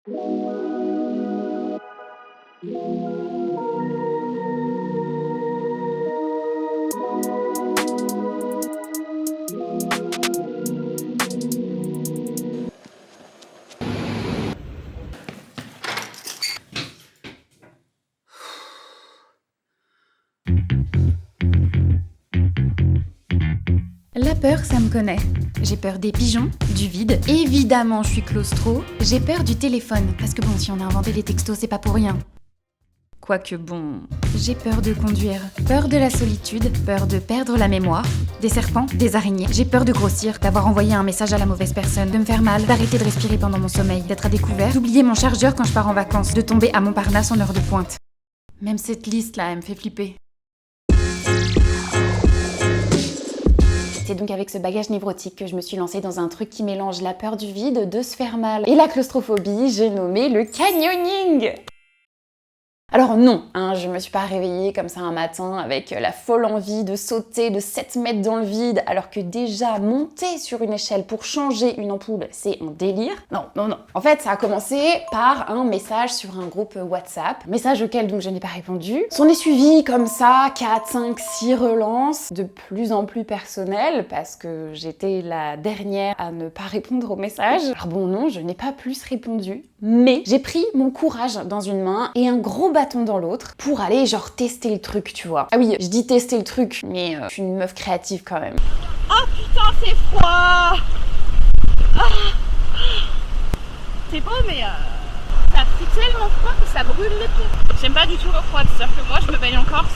La peur, ça me connaît. J'ai peur des pigeons, du vide, évidemment je suis claustro, j'ai peur du téléphone, parce que bon, si on a inventé les textos, c'est pas pour rien. Quoique bon, j'ai peur de conduire, peur de la solitude, peur de perdre la mémoire, des serpents, des araignées, j'ai peur de grossir, d'avoir envoyé un message à la mauvaise personne, de me faire mal, d'arrêter de respirer pendant mon sommeil, d'être à découvert, d'oublier mon chargeur quand je pars en vacances, de tomber à Montparnasse en heure de pointe. Même cette liste-là, elle me fait flipper. C'est donc avec ce bagage névrotique que je me suis lancée dans un truc qui mélange la peur du vide, de se faire mal et la claustrophobie, j'ai nommé le canyoning. Alors non, je me suis pas réveillée comme ça un matin avec la folle envie de sauter de 7 mètres dans le vide alors que déjà monter sur une échelle pour changer une ampoule, c'est un délire. Non. En fait, ça a commencé par un message sur un groupe WhatsApp, message auquel donc je n'ai pas répondu. S'en est suivi comme ça 4, 5, 6 relances de plus en plus personnelles parce que j'étais la dernière à ne pas répondre au message. Alors bon non, je n'ai pas plus répondu, mais j'ai pris mon courage dans une main et un gros bâton dans l'autre pour aller genre tester le truc, tu vois. Ah oui, je dis tester le truc, mais je suis une meuf créative quand même. Oh putain, c'est froid. C'est beau, mais ça fait tellement froid que ça brûle les pieds. J'aime pas du tout le froid, c'est-à-dire que moi je me baigne en Corse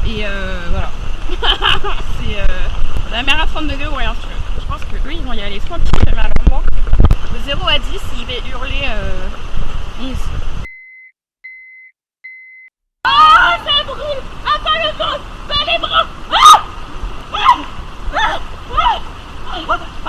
et voilà. C'est la mer à 30 degrés ou rien, tu veux. Je pense que eux ils vont y aller tranquille, mais alors moi, de 0 à 10, je vais hurler 11. Ah, ça brûle! Attends le dos! Fais les bras!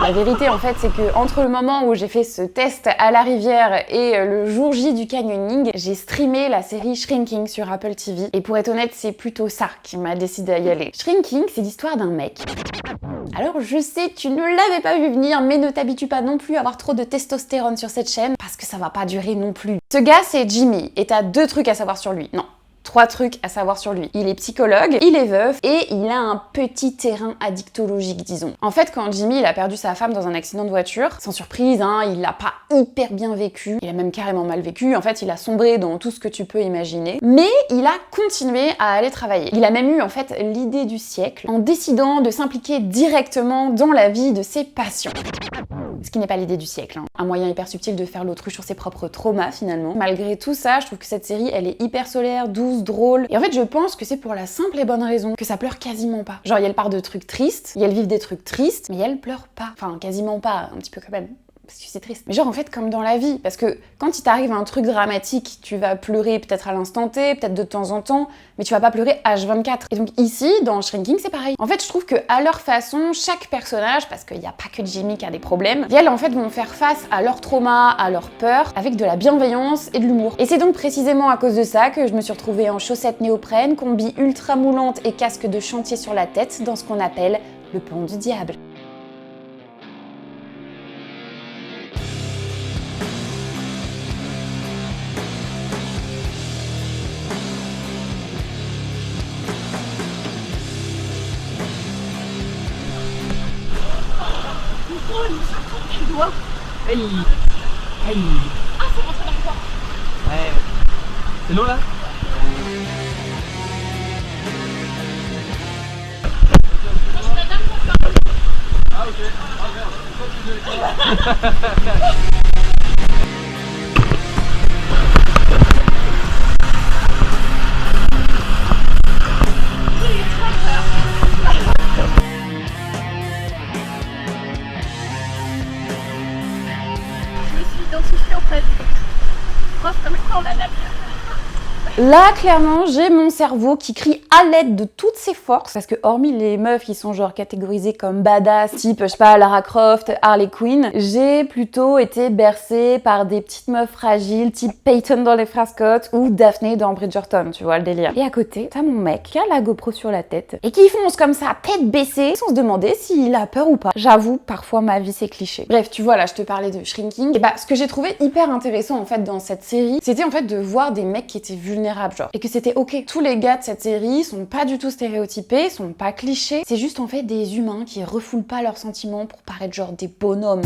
La vérité en fait c'est que entre le moment où j'ai fait ce test à la rivière et le jour J du canyoning, j'ai streamé la série Shrinking sur Apple TV et pour être honnête c'est plutôt ça qui m'a décidé à y aller. Shrinking, c'est l'histoire d'un mec. Alors je sais, tu ne l'avais pas vu venir, mais ne t'habitue pas non plus à avoir trop de testostérone sur cette chaîne parce que ça va pas durer non plus. Ce gars c'est Jimmy et t'as 2 trucs à savoir sur lui. Non. 3 trucs à savoir sur lui. Il est psychologue, il est veuf et il a un petit terrain addictologique, disons. En fait, quand Jimmy il a perdu sa femme dans un accident de voiture, sans surprise, il l'a pas hyper bien vécu, il a même carrément mal vécu, en fait il a sombré dans tout ce que tu peux imaginer, mais il a continué à aller travailler. Il a même eu en fait l'idée du siècle en décidant de s'impliquer directement dans la vie de ses patients. Ce qui n'est pas l'idée du siècle, Un moyen hyper subtil de faire l'autruche sur ses propres traumas finalement. Malgré tout ça, je trouve que cette série elle est hyper solaire, douce, drôle. Et en fait je pense que c'est pour la simple et bonne raison que ça pleure quasiment pas. Genre elle parle de trucs tristes, elle vit des trucs tristes, mais elle pleure pas. Enfin quasiment pas, un petit peu quand même. Parce que c'est triste. Mais genre en fait comme dans la vie, parce que quand il t'arrive un truc dramatique, tu vas pleurer peut-être à l'instant T, peut-être de temps en temps, mais tu vas pas pleurer H24. Et donc ici, dans Shrinking, c'est pareil. En fait, je trouve que à leur façon, chaque personnage, parce qu'il n'y a pas que Jimmy qui a des problèmes, elles en fait vont faire face à leur trauma, à leur peur, avec de la bienveillance et de l'humour. Et c'est donc précisément à cause de ça que je me suis retrouvée en chaussettes néoprène, combi ultra moulante et casque de chantier sur la tête dans ce qu'on appelle le pont du diable. Tu dois. Aïe. Ah, c'est rentré dans le corps. Ouais. C'est l'eau là? Moi, je suis la dame pour ça. Ah ok. Ah merde. Je me suis identifiée en fait. Prof comme étant la nature. Là, clairement, j'ai mon cerveau qui crie à l'aide de toutes ses forces. Parce que hormis les meufs qui sont genre catégorisées comme badass, type, je sais pas, Lara Croft, Harley Quinn, j'ai plutôt été bercée par des petites meufs fragiles, type Peyton dans Les Frères Scott ou Daphne dans Bridgerton, tu vois le délire. Et à côté, t'as mon mec qui a la GoPro sur la tête et qui fonce comme ça, tête baissée, sans se demander s'il a peur ou pas. J'avoue, parfois ma vie c'est cliché. Bref, tu vois, là, je te parlais de Shrinking. Et bah, ce que j'ai trouvé hyper intéressant en fait dans cette série, c'était en fait de voir des mecs qui étaient vulnérables, genre. Et que c'était ok. Tous les gars de cette série sont pas du tout stéréotypés, sont pas clichés. C'est juste en fait des humains qui refoulent pas leurs sentiments pour paraître genre des bonhommes.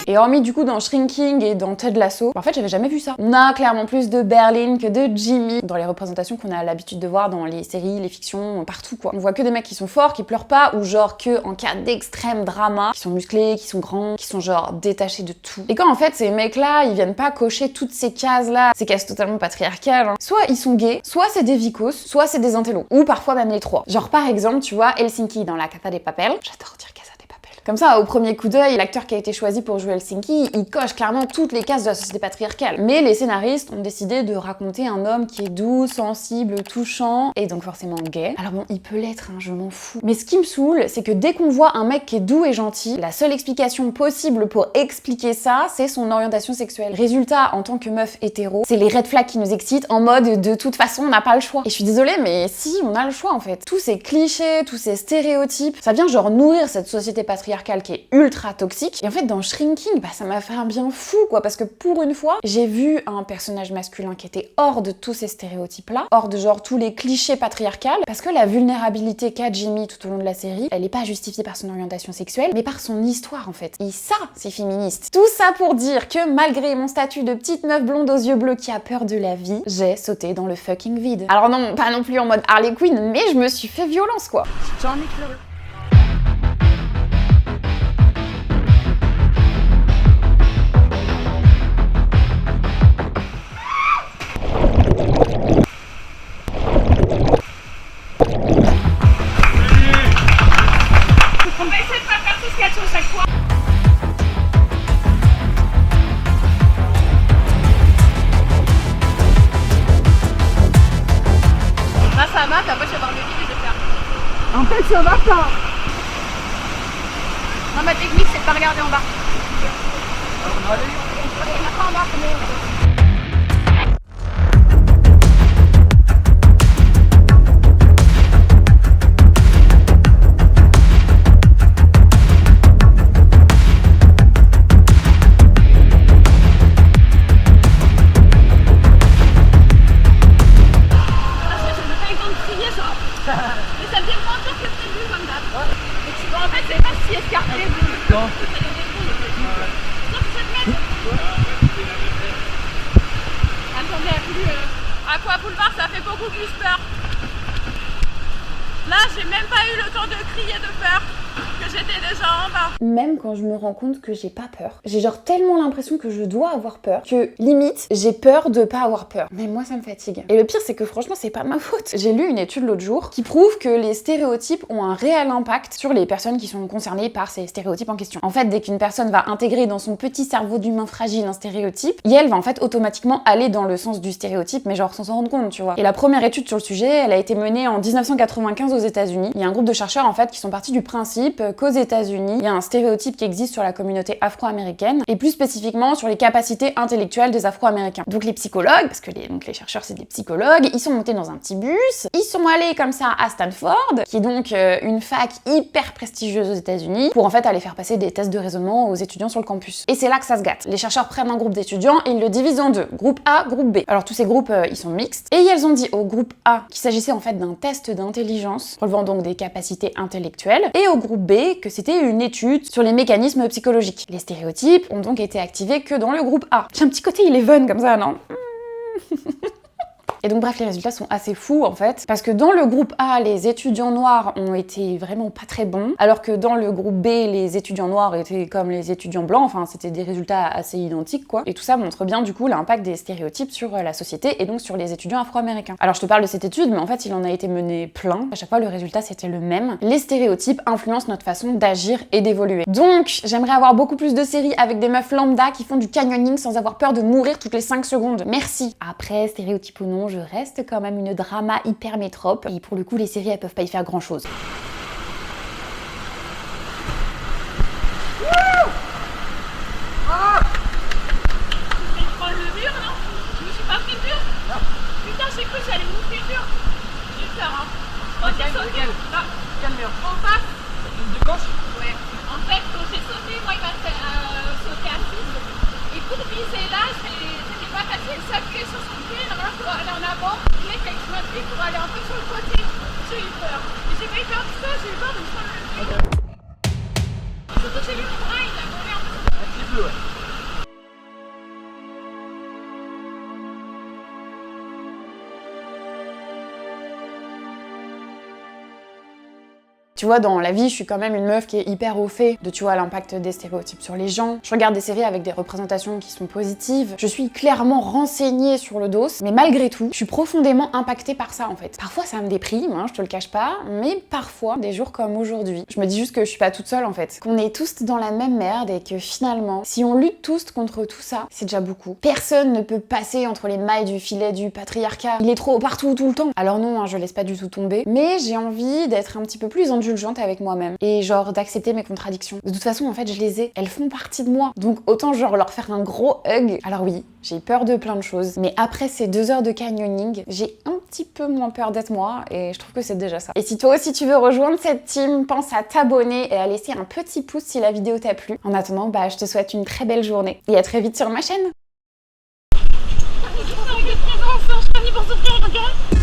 Et hormis du coup dans Shrinking et dans Ted Lasso, en fait j'avais jamais vu ça. On a clairement plus de Berlin que de Jimmy dans les représentations qu'on a l'habitude de voir dans les séries, les fictions, partout quoi. On voit que des mecs qui sont forts, qui pleurent pas, ou genre que en cas d'extrême drama, qui sont musclés, qui sont grands, qui sont genre détachés de tout. Et quand en fait ces mecs là, ils viennent pas cocher toutes ces cases là, ces cases totalement patriarcales, hein. Soit ils sont gays, soit c'est des vicos, soit c'est des intellos, ou parfois même les trois. Genre par exemple, tu vois Helsinki dans La Casa de Papel, j'adore dire Casa de Papel. Comme ça, au premier coup d'œil, l'acteur qui a été choisi pour jouer Helsinki, il coche clairement toutes les cases de la société patriarcale. Mais les scénaristes ont décidé de raconter un homme qui est doux, sensible, touchant, et donc forcément gay. Alors bon, il peut l'être, hein, je m'en fous. Mais ce qui me saoule, c'est que dès qu'on voit un mec qui est doux et gentil, la seule explication possible pour expliquer ça, c'est son orientation sexuelle. Résultat, en tant que meuf hétéro, c'est les red flags qui nous excitent en mode de toute façon on n'a pas le choix. Et je suis désolée, mais si, on a le choix en fait. Tous ces clichés, tous ces stéréotypes, ça vient genre nourrir cette société patriarcale qui est ultra toxique. Et en fait, dans Shrinking, bah ça m'a fait un bien fou, quoi, parce que pour une fois, j'ai vu un personnage masculin qui était hors de tous ces stéréotypes-là, hors de genre tous les clichés patriarcales, parce que la vulnérabilité qu'a Jimmy tout au long de la série, elle est pas justifiée par son orientation sexuelle, mais par son histoire, en fait. Et ça, c'est féministe. Tout ça pour dire que malgré mon statut de petite meuf blonde aux yeux bleus qui a peur de la vie, j'ai sauté dans le fucking vide. Alors non, pas non plus en mode Harley Quinn, mais je me suis fait violence, quoi. J'en ai pleuré. On va essayer de pas faire tout ce qu'il y a sur chaque fois. Là ça va, t'as pas chez voir le vide et je vais faire. En fait ça va pas. Non, ma technique c'est de pas regarder en bas. On a pas en bas, mais... Mais ça devient moins dur que prévu comme d'hab. Et tu vois, en fait, c'est pas si escarpé. Non. Attendez, Aqua Boulevard, ça fait beaucoup plus peur. Là, j'ai même pas eu le temps de crier de peur que j'étais déjà en bas. Même quand je me rends compte que j'ai pas peur, j'ai genre tellement l'impression que je dois avoir peur que limite j'ai peur de pas avoir peur. Mais moi ça me fatigue. Et le pire c'est que franchement c'est pas ma faute. J'ai lu une étude l'autre jour qui prouve que les stéréotypes ont un réel impact sur les personnes qui sont concernées par ces stéréotypes en question. En fait, dès qu'une personne va intégrer dans son petit cerveau d'humain fragile un stéréotype, elle va en fait automatiquement aller dans le sens du stéréotype, mais genre sans s'en rendre compte, tu vois. Et la première étude sur le sujet, elle a été menée en 1995 aux États-Unis. Il y a un groupe de chercheurs en fait qui sont partis du principe qu'aux États-Unis, il y a un stéréotype qui existe sur la communauté afro-américaine et plus spécifiquement sur les capacités intellectuelles des Afro-américains. Donc les psychologues, parce que les chercheurs c'est des psychologues, ils sont montés dans un petit bus, ils sont allés comme ça à Stanford, qui est donc une fac hyper prestigieuse aux États-Unis, pour en fait aller faire passer des tests de raisonnement aux étudiants sur le campus. Et c'est là que ça se gâte. Les chercheurs prennent un groupe d'étudiants et ils le divisent en deux, groupe A, groupe B. Alors tous ces groupes, ils sont mixtes, et elles ont dit au groupe A qu'il s'agissait en fait d'un test d'intelligence, relevant donc des capacités intellectuelles, et au groupe B que c'était une étude sur les mécanismes psychologiques. Les stéréotypes ont donc été activés que dans le groupe A. J'ai un petit côté Eleven comme ça, non? Et donc bref, les résultats sont assez fous en fait, parce que dans le groupe A, les étudiants noirs ont été vraiment pas très bons, alors que dans le groupe B, les étudiants noirs étaient comme les étudiants blancs, enfin c'était des résultats assez identiques quoi. Et tout ça montre bien du coup l'impact des stéréotypes sur la société et donc sur les étudiants afro-américains. Alors je te parle de cette étude, mais en fait il en a été mené plein. À chaque fois le résultat c'était le même. Les stéréotypes influencent notre façon d'agir et d'évoluer. Donc j'aimerais avoir beaucoup plus de séries avec des meufs lambda qui font du canyoning sans avoir peur de mourir toutes les 5 secondes. Merci. Après, stéréotype ou non, je reste quand même une drama hyper métrope. Et pour le coup, les séries, elles peuvent pas y faire grand chose. Quel mur? En face. De gauche? Ouais. En fait, quand j'ai sauté, moi, il m'a fait sauter assise. Et pour viser là, c'était pas facile. S'appuyer sur son pied, normalement, pour aller en avant. Et quand je m'appuie pour aller un peu sur le côté. J'ai eu peur. Et j'ai pas eu peur de ça, j'ai eu peur de me prendre le pied. Surtout, j'ai vu mon bras, il a volé un peu. Un petit peu, ouais. Tu vois, dans la vie, je suis quand même une meuf qui est hyper au fait de, tu vois, l'impact des stéréotypes sur les gens. Je regarde des séries avec des représentations qui sont positives. Je suis clairement renseignée sur le dos, mais malgré tout, je suis profondément impactée par ça, en fait. Parfois, ça me déprime, hein, je te le cache pas, mais parfois, des jours comme aujourd'hui, je me dis juste que je suis pas toute seule, en fait. Qu'on est tous dans la même merde et que finalement, si on lutte tous contre tout ça, c'est déjà beaucoup. Personne ne peut passer entre les mailles du filet du patriarcat. Il est trop partout, tout le temps. Alors non, hein, je laisse pas du tout tomber, mais j'ai envie d'être un petit peu plus indulgente avec moi-même et genre d'accepter mes contradictions. De toute façon, en fait, je les ai. Elles font partie de moi. Donc autant genre leur faire un gros hug. Alors oui, j'ai peur de plein de choses, mais après ces 2 heures de canyoning, j'ai un petit peu moins peur d'être moi et je trouve que c'est déjà ça. Et si toi aussi tu veux rejoindre cette team, pense à t'abonner et à laisser un petit pouce si la vidéo t'a plu. En attendant, bah je te souhaite une très belle journée et à très vite sur ma chaîne. Pour s'ouvrir, regarde.